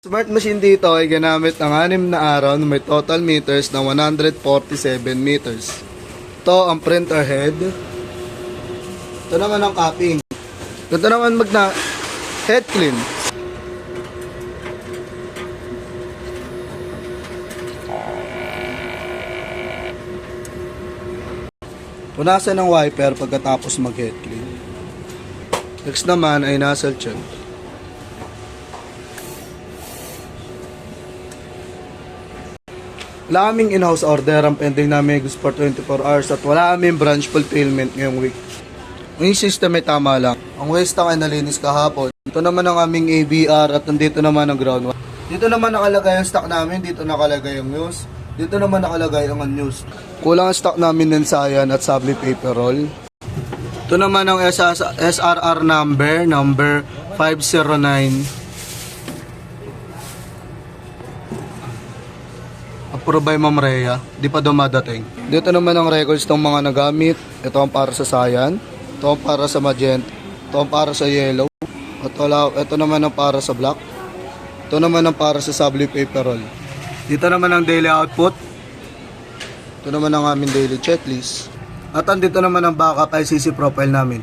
Smart machine dito ay ginamit ng 6 na araw na may total meters na 147 meters. Ito ang printer head. Ito naman ang capping. Ito naman head clean. Punasan ng wiper pagkatapos mag head clean. Next naman ay nozzle check. Wala kaming in-house order, ang pending namin gusto for 24 hours at wala kaming branch fulfillment ngayong week. Ang system ay tama lang. Ang waste stock ay nalinis kahapon. Ito naman ang aming ABR at nandito naman ang ground. Dito naman nakalagay ang stock namin, dito nakalagay ang news. Dito naman nakalagay ang unused. Kulang ang stock namin ng Sayan at Sabli paper roll. Ito naman ang SRR number 509. Approve by Ma'am Rhea, di pa dumadating. Dito naman ang records ng mga nagamit. Ito ang para sa Cyan, ito ang para sa Magenta, ito ang para sa Yellow, at ito naman ang para sa Black, ito naman ang para sa Sabli paper roll. Dito naman ang daily output, ito naman ang aming daily checklist, at andito naman ang backup ICC profile namin.